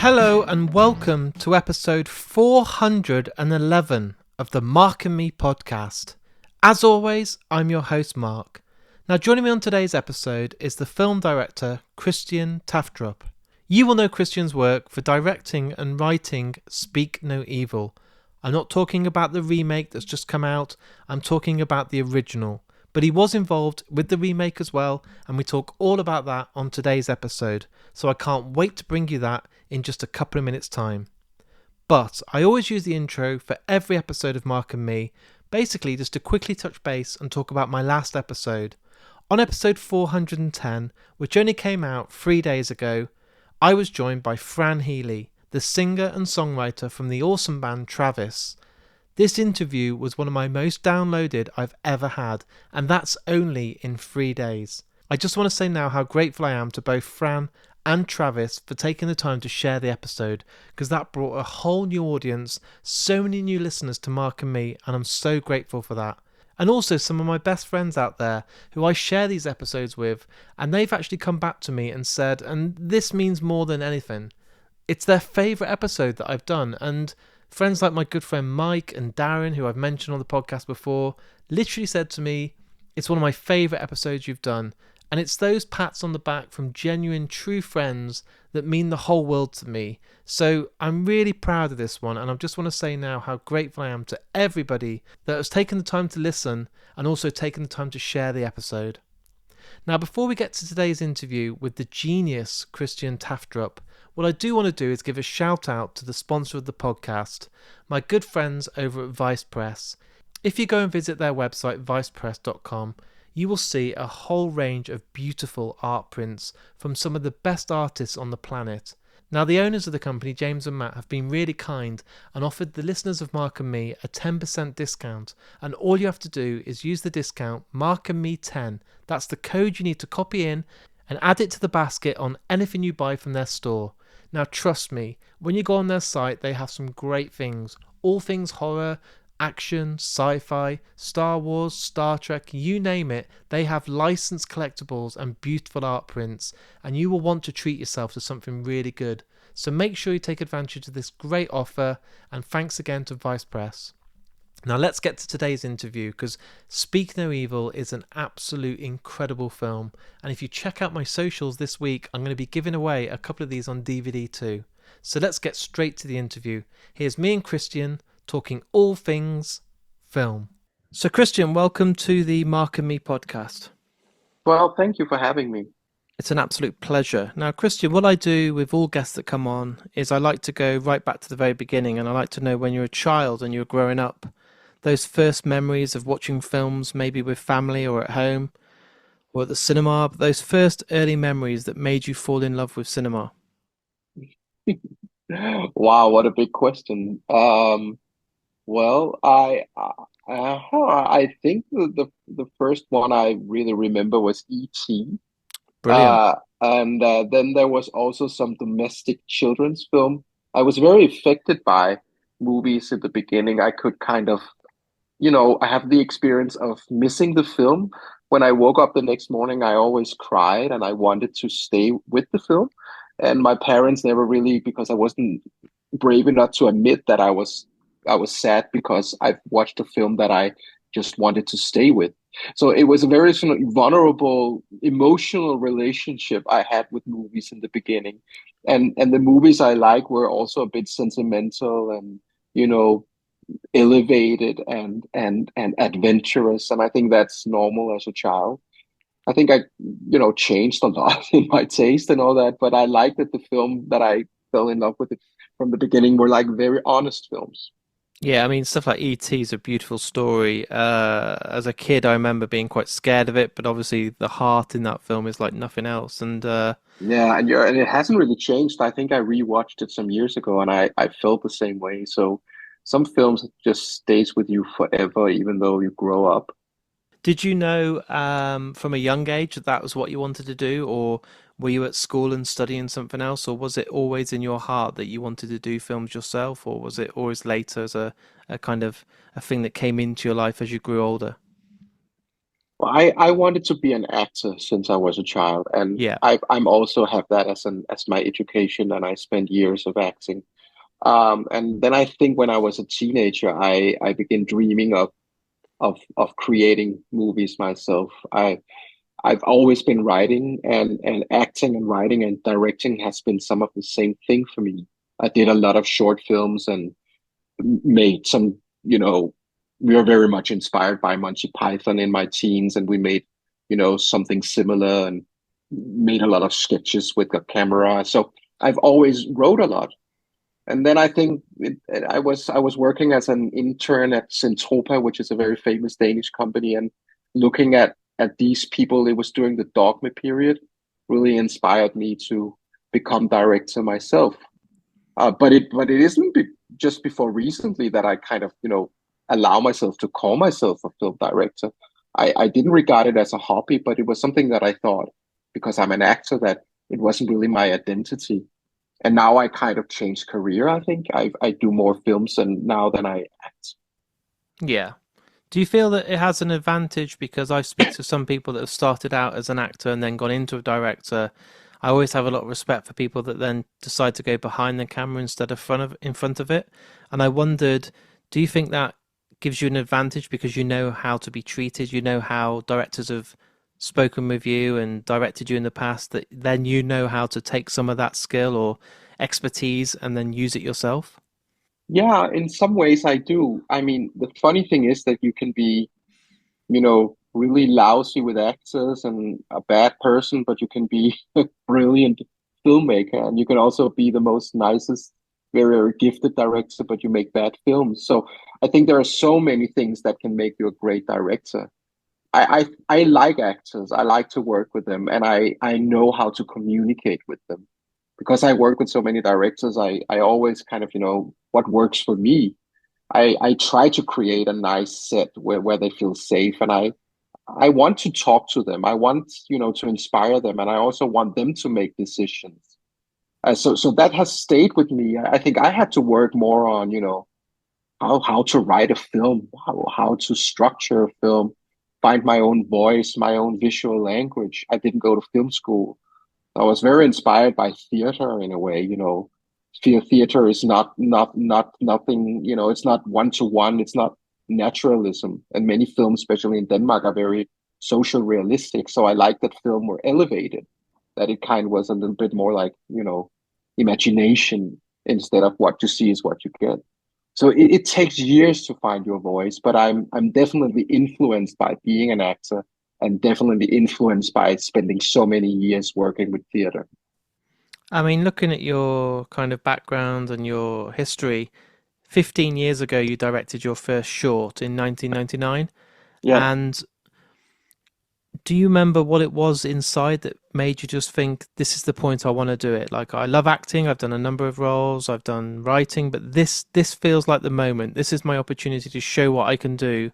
Hello and welcome to episode 411 of the Mark and Me podcast. As always, I'm your host Mark. Now joining me on today's episode is the film director Christian Tafdrup. You will know Christian's work for directing and writing Speak No Evil. I'm not talking about the remake that's just come out, I'm talking about the original. But he was involved with the remake as well, and we talk all about that on today's episode, so I can't wait to bring you that in just a couple of minutes' time. But I always use the intro for every episode of Mark and Me, basically just to quickly touch base and talk about my last episode. On episode 410, which only came out 3 days ago, I was joined by Fran Healy, the singer and songwriter from the awesome band Travis. This interview was one of my most downloaded I've ever had, and that's only in 3 days. I just want to say now how grateful I am to both Fran and Travis for taking the time to share the episode, because that brought a whole new audience, so many new listeners to Mark and Me, and I'm so grateful for that. And also some of my best friends out there who I share these episodes with, and they've actually come back to me and said, and this means more than anything, it's their favourite episode that I've done. And friends like my good friend Mike and Darren, who I've mentioned on the podcast before, literally said to me, it's one of my favourite episodes you've done. And it's those pats on the back from genuine, true friends that mean the whole world to me. So I'm really proud of this one, and I just want to say now how grateful I am to everybody that has taken the time to listen and also taken the time to share the episode. Now, before we get to today's interview with the genius Christian Tafdrup, what I do want to do is give a shout out to the sponsor of the podcast, my good friends over at Vice Press. If you go and visit their website, vicepress.com, you will see a whole range of beautiful art prints from some of the best artists on the planet. Now, the owners of the company, James and Matt, have been really kind and offered the listeners of Mark and Me a 10% discount. And all you have to do is use the discount Mark and Me 10. That's the code you need to copy in and add it to the basket on anything you buy from their store. Now, trust me, when you go on their site, they have some great things. All things horror, action, sci-fi, Star Wars, Star Trek, you name it, they have licensed collectibles and beautiful art prints, and you will want to treat yourself to something really good. So make sure you take advantage of this great offer, and thanks again to Vice Press. Now let's get to today's interview, because Speak No Evil is an absolute incredible film, and if you check out my socials this week, I'm going to be giving away a couple of these on DVD too. So let's get straight to the interview. Here's me and Christian talking all things film. So Christian, welcome to the Mark and Me podcast. Well, thank you for having me. It's an absolute pleasure. Now, Christian, what I do with all guests that come on is I like to go right back to the very beginning, and I like to know when you're a child and you're growing up, those first memories of watching films, maybe with family or at home or at the cinema, but those first early memories that made you fall in love with cinema. Wow, what a big question. Well, I think the first one I really remember was E.T. Brilliant. And then there was also some domestic children's film. I was very affected by movies at the beginning. I could kind of, I have the experience of missing the film. When I woke up the next morning, I always cried and I wanted to stay with the film. And my parents never really, because I wasn't brave enough to admit that I was sad because I watched a film that I just wanted to stay with. So it was a very sort of vulnerable, emotional relationship I had with movies in the beginning. And the movies I like were also a bit sentimental and, you know, elevated and adventurous. And I think that's normal as a child. I think I, changed a lot in my taste and all that, but I like that the film that I fell in love with it from the beginning were like very honest films. Yeah, I mean, stuff like E.T. is a beautiful story. As a kid, I remember being quite scared of it, but obviously the heart in that film is like nothing else. And Yeah, and it hasn't really changed. I think I rewatched it some years ago and I felt the same way. So some films just stays with you forever, even though you grow up. did you know from a young age that that was what you wanted to do, or were you at school and studying something else, or was it always in your heart that you wanted to do films yourself, or was it always later as a kind of a thing that came into your life as you grew older? Well, I wanted to be an actor since I was a child, and Yeah. I'm also have that as my education, and I spent years of acting. And then I think when I was a teenager, I began dreaming of creating movies myself. I've always been writing, and acting and writing and directing has been some of the same thing for me. I did a lot of short films and made some, we were very much inspired by Monty Python in my teens, and we made, something similar and made a lot of sketches with a camera. So I've always wrote a lot. And then I think I was working as an intern at Centropa, which is a very famous Danish company, and looking at these people, it was during the Dogma period, really inspired me to become director myself. But it isn't just before recently that I kind of allow myself to call myself a film director. I didn't regard it as a hobby, but it was something that I thought, because I'm an actor, that it wasn't really my identity. And now I kind of changed career. I think I do more films and now than I act. Yeah. Do you feel that it has an advantage? Because I speak to some people that have started out as an actor and then gone into a director. I always have a lot of respect for people that then decide to go behind the camera instead of in front of it. And I wondered, do you think that gives you an advantage because you know how to be treated, you know how directors have spoken with you and directed you in the past, that then you know how to take some of that skill or expertise and then use it yourself? Yeah, in some ways I do. I mean, the funny thing is that you can be, really lousy with actors and a bad person, but you can be a brilliant filmmaker, and you can also be the most nicest, very, very gifted director, but you make bad films. So I think there are so many things that can make you a great director. I like actors. I like to work with them, and I know how to communicate with them because I work with so many directors. I always kind of what works for me. I try to create a nice set where they feel safe, and I want to talk to them. I want to inspire them, and I also want them to make decisions. So that has stayed with me. I think I had to work more on how to write a film, how to structure a film, find my own voice, my own visual language. I didn't go to film school. I was very inspired by theater in a way. Theater is not nothing. It's not one to one. It's not naturalism. And many films, especially in Denmark, are very social realistic. So I like that film were elevated. That it kind of was a little bit more like imagination instead of what you see is what you get. So it takes years to find your voice, but I'm definitely influenced by being an actor and definitely influenced by spending so many years working with theater. I mean, looking at your kind of background and your history, 15 years ago you directed your first short in 1999. Yeah. And do you remember what it was inside that made you just think, this is the point I want to do it? Like, I love acting, I've done a number of roles, I've done writing, but this feels like the moment. This is my opportunity to show what I can do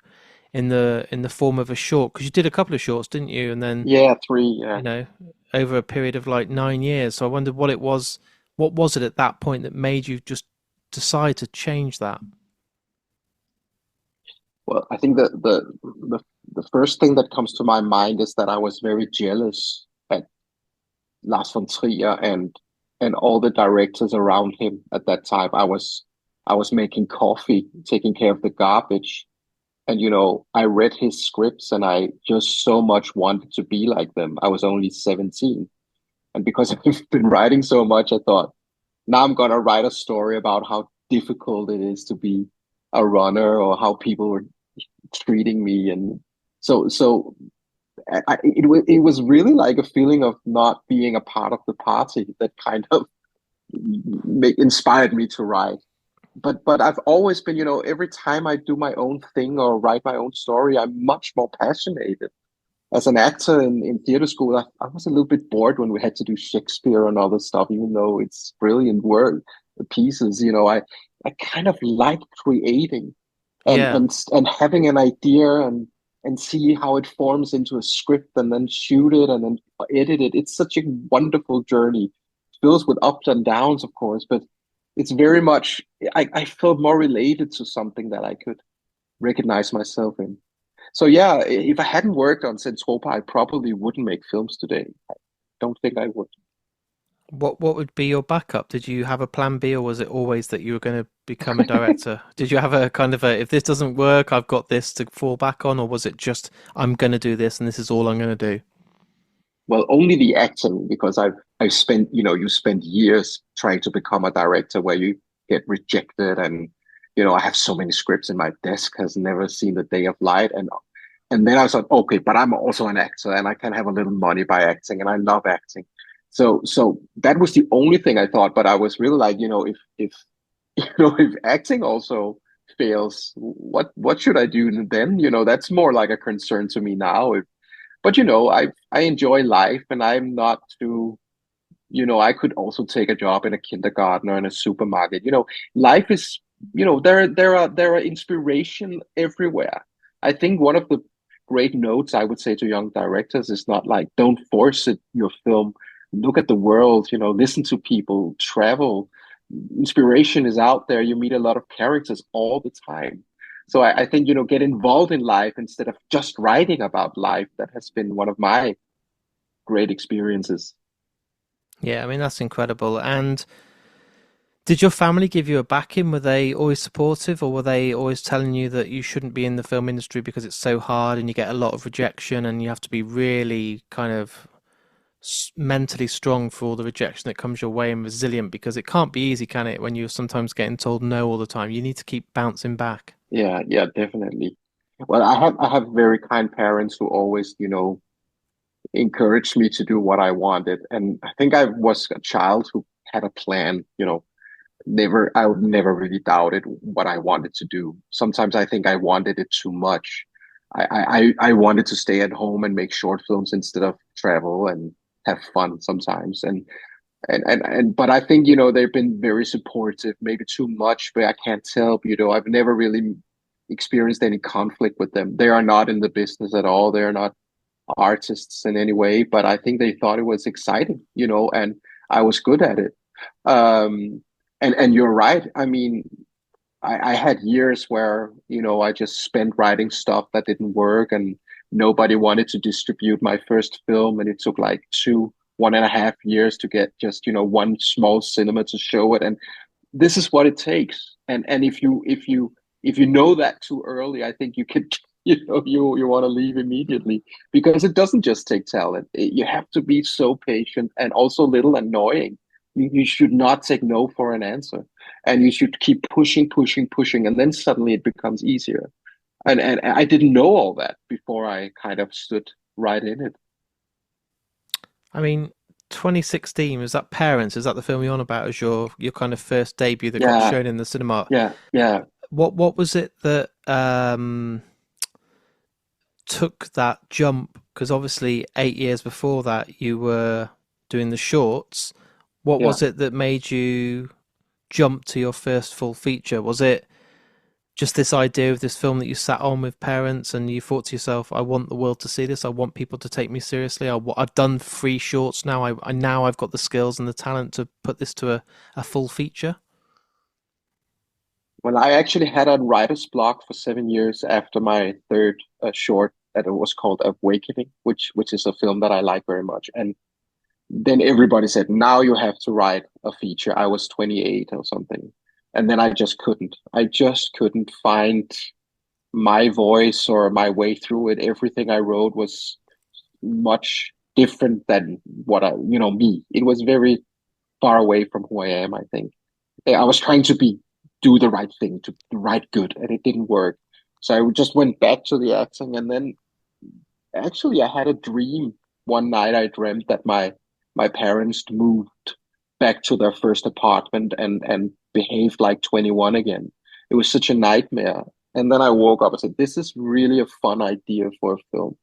in the form of a short. Because you did a couple of shorts, didn't you? And then, Yeah, three. Yeah. you know, over a period of like 9 years. So I wondered what it was. What was it at that point that made you just decide to change that? Well, I think the first thing that comes to my mind is that I was very jealous at Lars von Trier and all the directors around him at that time. I was making coffee, taking care of the garbage, and I read his scripts and I just so much wanted to be like them. I was only 17, and because I've been writing so much, I thought, now I'm gonna write a story about how difficult it is to be a runner or how people were treating me. And so it was really like a feeling of not being a part of the party that kind of inspired me to write. But I've always been, every time I do my own thing or write my own story, I'm much more passionate. As an actor in theater school, I was a little bit bored when we had to do Shakespeare and other stuff, even though it's brilliant work pieces. I kind of like creating and Yeah. and and having an idea and see how it forms into a script and then shoot it and then edit it. It's such a wonderful journey, fills with ups and downs, of course, but it's very much I felt more related to something that I could recognize myself in. So yeah, if I hadn't worked on Zentropa, I probably wouldn't make films today. I don't think I would. What would be your backup? Did you have a plan B, or was it always that you were going to become a director? Did you have a kind of a, if this doesn't work, I've got this to fall back on, or was it just, I'm going to do this and this is all I'm going to do? Well, only the acting, because I've spent, you spend years trying to become a director where you get rejected, and I have so many scripts in my desk has never seen the day of light, and then I thought, okay, but I'm also an actor and I can have a little money by acting, and I love acting. So that was the only thing I thought, but I was really like, if if acting also fails, what should I do then? That's more like a concern to me now. But I enjoy life, and I'm not too, I could also take a job in a kindergarten or in a supermarket. Life is, there are inspiration everywhere. I think one of the great notes I would say to young directors is not like, don't force it, your film. Look at the world, listen to people, travel. Inspiration is out there. You meet a lot of characters all the time. So I think, get involved in life instead of just writing about life. That has been one of my great experiences. Yeah, I mean, that's incredible. And did your family give you a backing? Were they always supportive, or were they always telling you that you shouldn't be in the film industry because it's so hard and you get a lot of rejection and you have to be really kind of mentally strong for all the rejection that comes your way, and resilient, because it can't be easy, can it, when you're sometimes getting told no all the time? You need to keep bouncing back. Yeah, yeah, definitely. Well, I have very kind parents who always, encouraged me to do what I wanted. And I think I was a child who had a plan, never I would never really doubted what I wanted to do. Sometimes I think I wanted it too much. I wanted to stay at home and make short films instead of travel and have fun sometimes. And but I think, they've been very supportive, maybe too much, but I can't tell. I've never really experienced any conflict with them. They are not in the business at all. They're not artists in any way, but I think they thought it was exciting, and I was good at it. And you're right. I mean, I had years where, I just spent writing stuff that didn't work, and nobody wanted to distribute my first film, and it took like 1.5 years to get just, one small cinema to show it. And this is what it takes. And if you know that too early, I think you can, you want to leave immediately, because it doesn't just take talent. You have to be so patient and also a little annoying. You should not take no for an answer, and you should keep pushing, pushing, pushing, and then suddenly it becomes easier. And I didn't know all that before I kind of stood right in it. I mean, 2016, was that Parents? Is that the film you're on about as your kind of first debut that got Yeah, shown in the cinema? yeah, yeah. What was it that took that jump? Because obviously 8 years before that you were doing the shorts. What Yeah. was it that made you jump to your first full feature? Was it just this idea of this film that you sat on with parents and you thought to yourself, I want the world to see this. I want people to take me seriously. I've done 3 shorts now. I now I've got the skills and the talent to put this to a full feature. Well, I actually had a writer's block for 7 years after my third short that it was called Awakening, which is a film that I like very much. And then everybody said, now you have to write a feature. I was 28 or something. And then I just couldn't. I just couldn't find my voice or my way through it. Everything I wrote was much different than me. It was very far away from who I am, I think. I was trying to do the right thing, to write good, and it didn't work. So I just went back to the acting, and then actually I had a dream one night. I dreamt that my parents moved back to their first apartment and behaved like 21 again. It was such a nightmare. And then I woke up and said, this is really a fun idea for a film.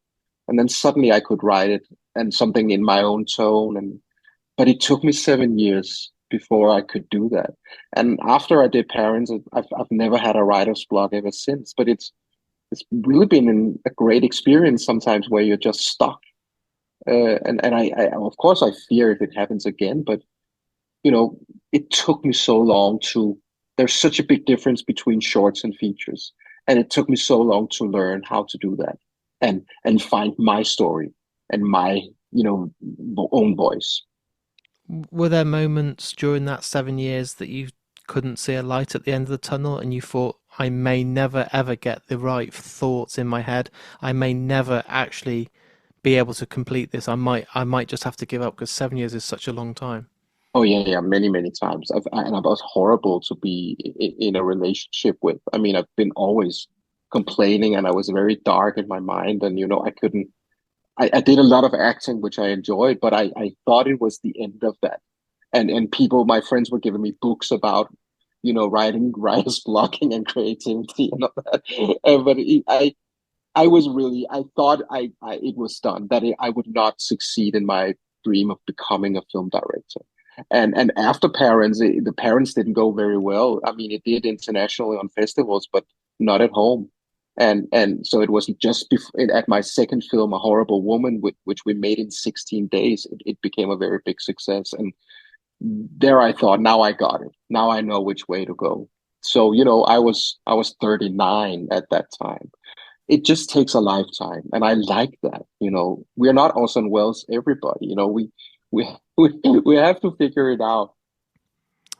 And then suddenly I could write it, and something in my own tone. But it took me 7 years before I could do that. And after I did Parents, I've never had a writer's block ever since. But it's really been a great experience sometimes where you're just stuck. And I of course I fear if it happens again, but you know, it took me so long to. There's such a big difference between shorts and features. And it took me so long to learn how to do that and find my story and my, own voice. Were there moments during that 7 years that you couldn't see a light at the end of the tunnel and you thought, I may never ever get the right thoughts in my head. I may never actually be able to complete this. I might just have to give up because 7 years is such a long time. Oh yeah, yeah, many, many times. And I was horrible to be in a relationship with. I mean, I've been always complaining, and I was very dark in my mind, and I couldn't. I did a lot of acting, which I enjoyed, but I thought it was the end of that. And people, my friends, were giving me books about, writing, writer's blocking, and creativity and all that. But I was really, I thought it was done, that I would not succeed in my dream of becoming a film director. And after Parents, the Parents didn't go very well. I mean, it did internationally on festivals, but not at home. And so it was just at my second film, A Horrible Woman, which we made in 16 days. It became a very big success. And there I thought, now I got it. Now I know which way to go. So, I was 39 at that time. It just takes a lifetime, and I like that. We're not Orson Welles everybody. We we have to figure it out.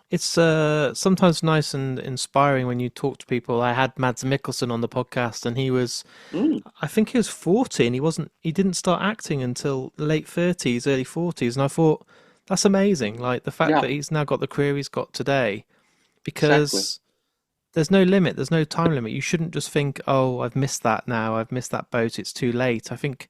It's sometimes nice and inspiring when you talk to people. I had Mads Mikkelsen on the podcast, and Mm, I think he was 40, and he didn't start acting until late 30s, early 40s, and I thought that's amazing. Like the fact yeah, that he's now got the career he's got today, exactly. because there's no limit, there's no time limit. You shouldn't just think, oh, I've missed that now, I've missed that boat, it's too late. I think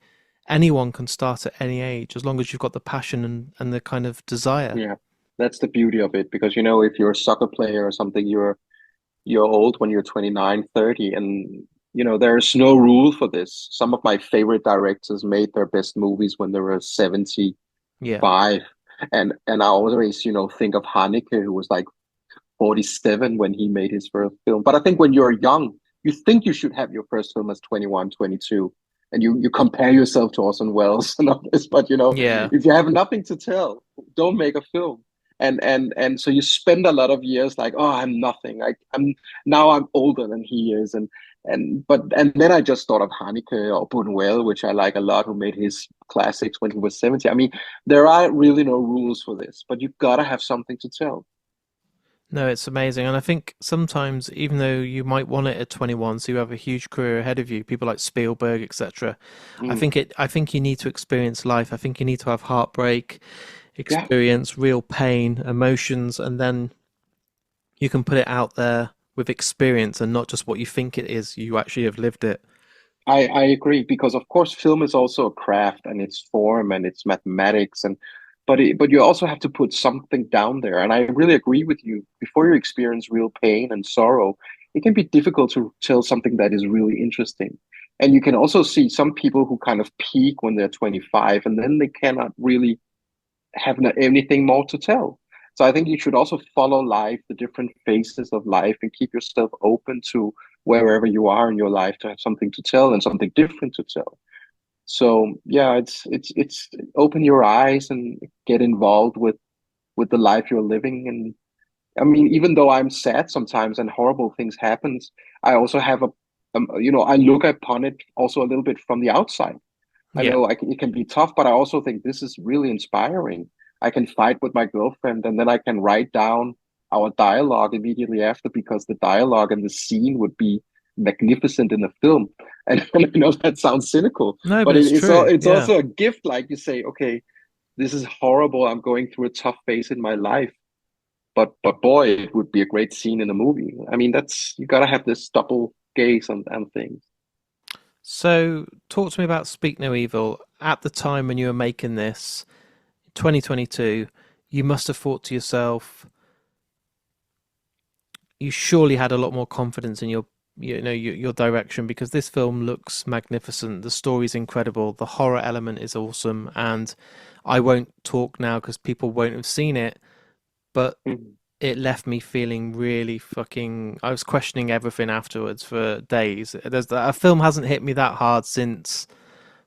anyone can start at any age as long as you've got the passion and the kind of desire. Yeah, that's the beauty of it, because if you're a soccer player or something, you're old when you're 29, 30, and there's no rule for this. Some of my favorite directors made their best movies when they were 75, Yeah. and I always think of Haneke, who was like 47 when he made his first film. But I think when you're young, you think you should have your first film as 21, 22, and you compare yourself to Orson Welles and all this. But Yeah. if you have nothing to tell, don't make a film. And so you spend a lot of years like, oh, I'm nothing. I'm older than he is, and then I just thought of Haneke or Buñuel, which I like a lot, who made his classics when he was 70. I mean, there are really no rules for this, but you've got to have something to tell. No, it's amazing. And I think sometimes, even though you might want it at 21, so you have a huge career ahead of you, people like Spielberg, etc. Mm. I think you need to experience life. I think you need to have heartbreak, Yeah. experience real pain, emotions, and then you can put it out there with experience and not just what you think it is. You actually have lived it. I agree, because of course film is also a craft, and it's form and it's mathematics, but you also have to put something down there. And I really agree with you. Before you experience real pain and sorrow, it can be difficult to tell something that is really interesting. And you can also see some people who kind of peak when they're 25, and then they cannot really have anything more to tell. So I think you should also follow life, the different phases of life, and keep yourself open to wherever you are in your life to have something to tell and something different to tell. So yeah, it's open your eyes and get involved with the life you're living. And I mean, even though I'm sad sometimes and horrible things happens, I also have I look upon it also a little bit from the outside. I Yeah. know it can be tough, but I also think this is really inspiring. I can fight with my girlfriend, and then I can write down our dialogue immediately after, because the dialogue and the scene would be magnificent in the film. And I know that sounds cynical, No, but but it's true. it's Yeah. also a gift. Like you say, okay, this is horrible. I'm going through a tough phase in my life, but boy, it would be a great scene in a movie. I mean, that's you gotta have this double gaze and things. So, talk to me about Speak No Evil. At the time when you were making this, 2022, you must have thought to yourself, you surely had a lot more confidence in your direction because this film looks magnificent. The story's incredible. The horror element is awesome, and I won't talk now because people won't have seen it, but Mhm. it left me feeling really fucking. I was questioning everything afterwards for days. A film hasn't hit me that hard since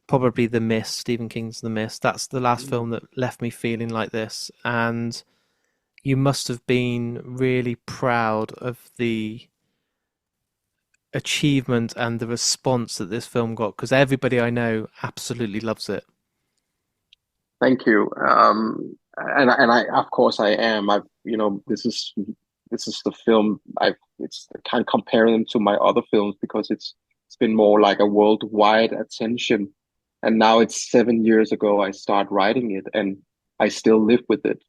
probably The Mist, Stephen King's The Mist. That's the last film that left me feeling like this. And you must have been really proud of achievement and the response that this film got? Because everybody I know absolutely loves it. Thank you. And I, of course, I am. This is the film. It's I can't compare them to my other films because it's been more like a worldwide attention. And now it's 7 years ago I start writing it, and I still live with it.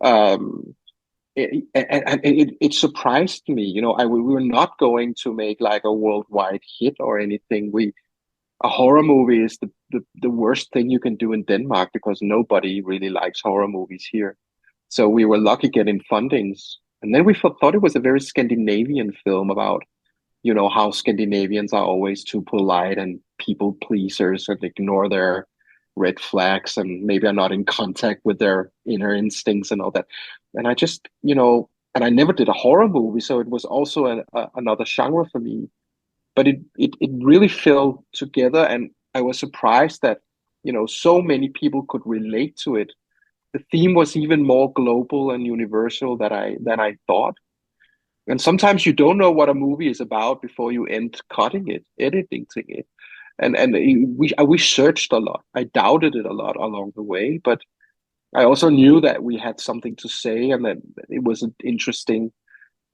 Um, it surprised me. We were not going to make like a worldwide hit or anything. A horror movie is the worst thing you can do in Denmark because nobody really likes horror movies here. So we were lucky getting fundings. And then we thought it was a very Scandinavian film about, how Scandinavians are always too polite and people pleasers and ignore their red flags and maybe are not in contact with their inner instincts and all that. And I just, and I never did a horror movie, so it was also another genre for me, but it really fell together, and I was surprised that so many people could relate to it. The theme was even more global and universal than I thought. And sometimes you don't know what a movie is about before you end cutting it, editing it. And we searched a lot. I doubted it a lot along the way, but I also knew that we had something to say and that it was an interesting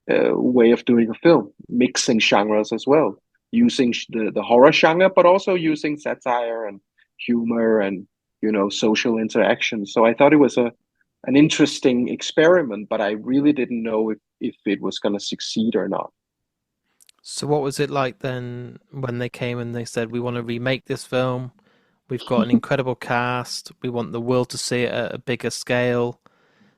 way of doing a film, mixing genres as well, using the horror genre, but also using satire and humor and social interaction. So I thought it was an interesting experiment, but I really didn't know if it was going to succeed or not. So what was it like then when they came and they said, we want to remake this film? We've got an incredible cast. We want the world to see it at a bigger scale.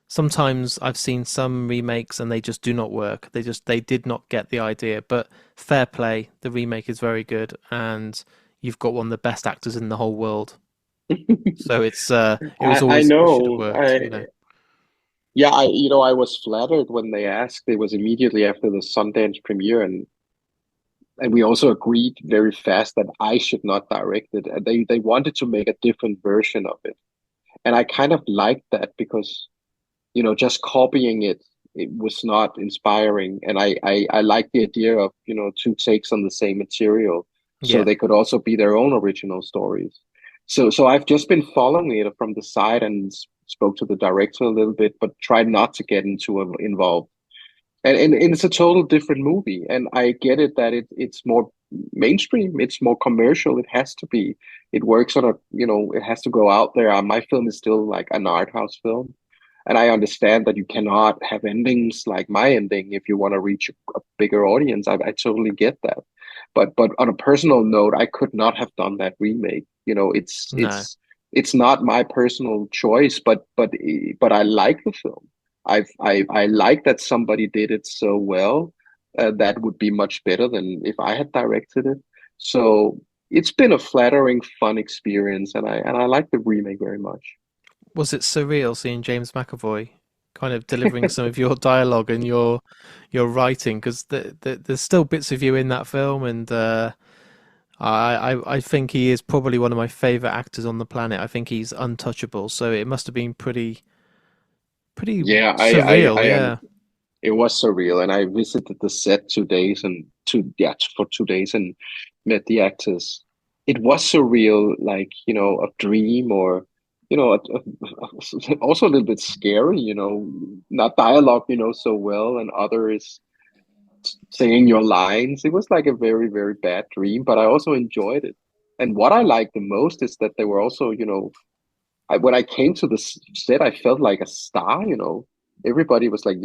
Sometimes I've seen some remakes and they just do not work. They did not get the idea. But fair play, the remake is very good, and you've got one of the best actors in the whole world. So it was I always, it should have know. worked, you know. Yeah, I was flattered when they asked. It was immediately after the Sundance premiere, and we also agreed very fast that I should not direct it. And they wanted to make a different version of it, and I kind of liked that because just copying it was not inspiring. And I like the idea of, two takes on the same material so Yeah. they could also be their own original stories. So I've just been following it from the side and spoke to the director a little bit, but tried not to get into involved. And it's a total different movie. And I get it that it's more mainstream, it's more commercial. It has to be. It works on it has to go out there. My film is still like an art house film. And I understand that you cannot have endings like my ending if you want to reach a bigger audience. I totally get that. But on a personal note, I could not have done that remake. No. It's not my personal choice, but I like the film. I like that somebody did it so well. That would be much better than if I had directed it. So it's been a flattering, fun experience, and I like the remake very much. Was it surreal seeing James McAvoy kind of delivering some of your dialogue and your writing? Because there's still bits of you in that film, and I think he is probably one of my favorite actors on the planet. I think he's untouchable. So it must have been pretty Yeah, surreal. I am. Yeah. It was surreal, and I visited the set 2 days and for 2 days and met the actors. It was surreal, like a dream, or also a little bit scary. Not dialogue, so well, and others saying your lines. It was like a very, very bad dream, but I also enjoyed it. And what I liked the most is that they were also, when I came to the set, I felt like a star. Everybody was like,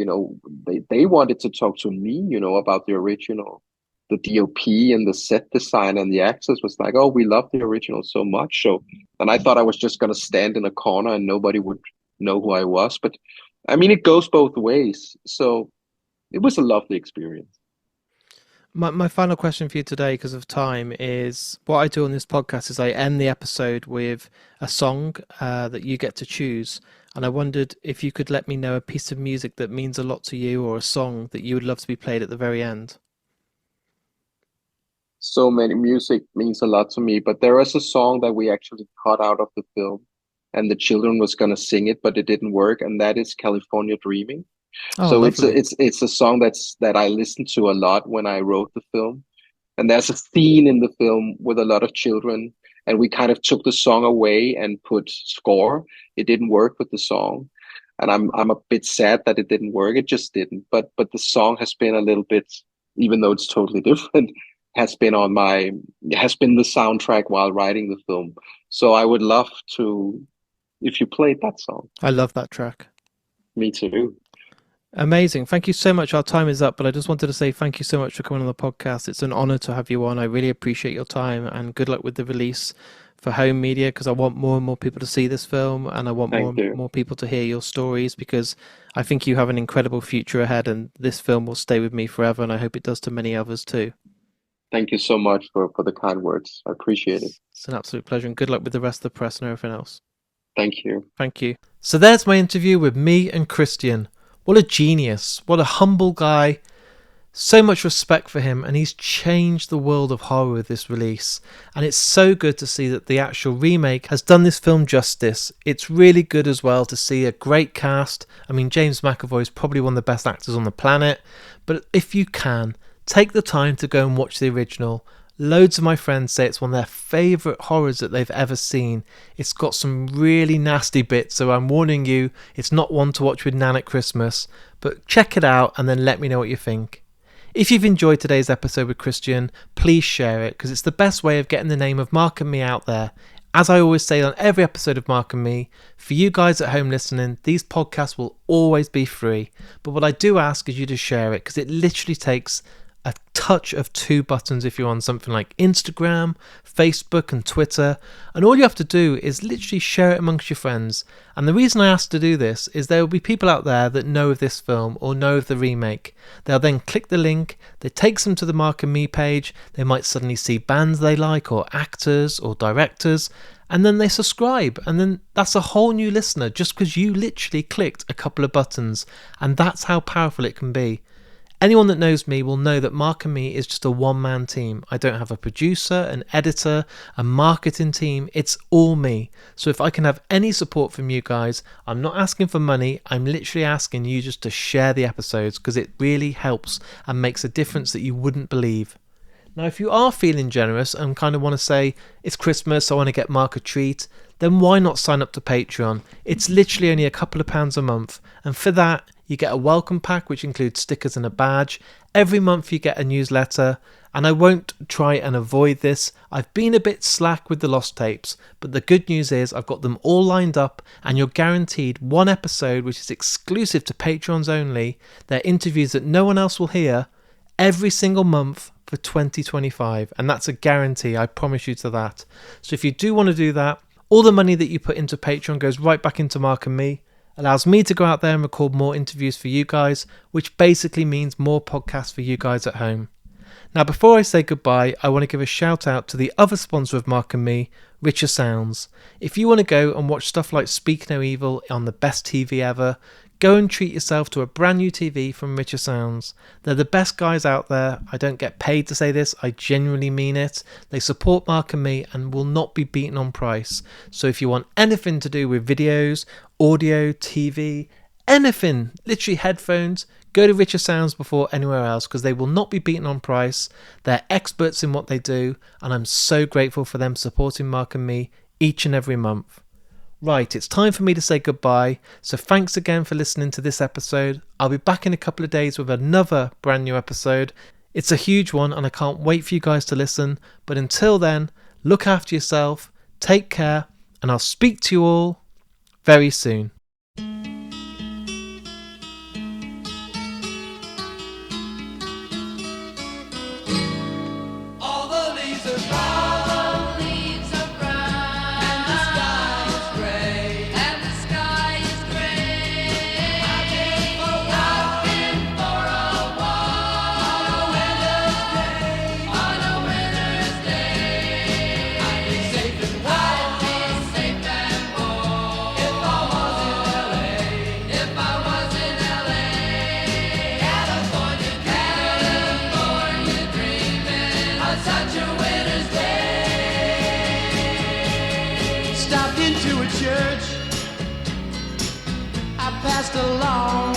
they wanted to talk to me, about the original. The DOP and the set design and the actors was like, oh, we love the original so much. So, and I thought I was just gonna stand in a corner and nobody would know who I was. But I mean, it goes both ways. So it was a lovely experience. My final question for you today, because of time, is what I do on this podcast is I end the episode with a song that you get to choose. And I wondered if you could let me know a piece of music that means a lot to you or a song that you would love to be played at the very end. So many music means a lot to me, but there is a song that we actually cut out of the film, and the children was gonna sing it, but it didn't work, and that is California Dreaming. Oh, So it's a lovely. it's it's a song that I listened to a lot when I wrote the film. And there's a scene in the film with a lot of children, and we kind of took the song away and put score. It didn't work with the song, and I'm a bit sad that it didn't work. It just didn't. But the song has been a little bit, even though it's totally different, has been the soundtrack while writing the film. So I would love to, if you played that song. I love that track. Me too. Amazing. Thank you so much. Our time is up, but I just wanted to say thank you so much for coming on the podcast. It's an honor to have you on. I really appreciate your time, and good luck with the release for home media, because I want more and more people to see this film, and I want more people to hear your stories, because I think you have an incredible future ahead, and this film will stay with me forever, and I hope it does to many others too. Thank you so much for the kind words. I appreciate it. It's an absolute pleasure, and good luck with the rest of the press and everything else. Thank you. Thank you. So there's my interview with me and Christian. What a genius. What a humble guy. So much respect for him, and he's changed the world of horror with this release. And it's so good to see that the actual remake has done this film justice. It's really good as well to see a great cast. I mean, James McAvoy is probably one of the best actors on the planet. But if you can, take the time to go and watch the original. Loads of my friends say it's one of their favourite horrors that they've ever seen. It's got some really nasty bits, so I'm warning you, it's not one to watch with Nan at Christmas, but check it out and then let me know what you think. If you've enjoyed today's episode with Christian, please share it, because it's the best way of getting the name of Mark and Me out there. As I always say on every episode of Mark and Me, for you guys at home listening, these podcasts will always be free, but what I do ask is you to share it, because it literally takes a touch of 2 buttons if you're on something like Instagram, Facebook and Twitter, and all you have to do is literally share it amongst your friends. And the reason I asked to do this is there will be people out there that know of this film or know of the remake. They'll then click the link, that takes them to the Mark and Me page, they might suddenly see bands they like or actors or directors, and then they subscribe, and then that's a whole new listener just because you literally clicked a couple of buttons, and that's how powerful it can be. Anyone that knows me will know that Mark and Me is just a one-man team. I don't have a producer, an editor, a marketing team. It's all me. So if I can have any support from you guys, I'm not asking for money. I'm literally asking you just to share the episodes, because it really helps and makes a difference that you wouldn't believe. Now, if you are feeling generous and kind of want to say, it's Christmas, I want to get Mark a treat, then why not sign up to Patreon? It's literally only a couple of pounds a month. And for that, you get a welcome pack, which includes stickers and a badge. Every month you get a newsletter. And I won't try and avoid this. I've been a bit slack with the lost tapes, but the good news is I've got them all lined up, and you're guaranteed one episode which is exclusive to Patrons only. They're interviews that no one else will hear every single month for 2025, and that's a guarantee. I promise you to that. So if you do want to do that, all the money that you put into Patreon goes right back into Mark and Me, allows me to go out there and record more interviews for you guys, which basically means more podcasts for you guys at home. Now, before I say goodbye, I want to give a shout out to the other sponsor of Mark and Me, Richer Sounds. If you want to go and watch stuff like Speak No Evil on the best TV ever, go and treat yourself to a brand new TV from Richer Sounds. They're the best guys out there. I don't get paid to say this. I genuinely mean it. They support Mark and Me and will not be beaten on price. So if you want anything to do with videos, audio, TV, anything, literally headphones, go to Richer Sounds before anywhere else, because they will not be beaten on price. They're experts in what they do, and I'm so grateful for them supporting Mark and Me each and every month. Right, it's time for me to say goodbye, so thanks again for listening to this episode. I'll be back in a couple of days with another brand new episode. It's a huge one and I can't wait for you guys to listen, but until then, look after yourself, take care, and I'll speak to you all very soon. Stopped into a church. I passed along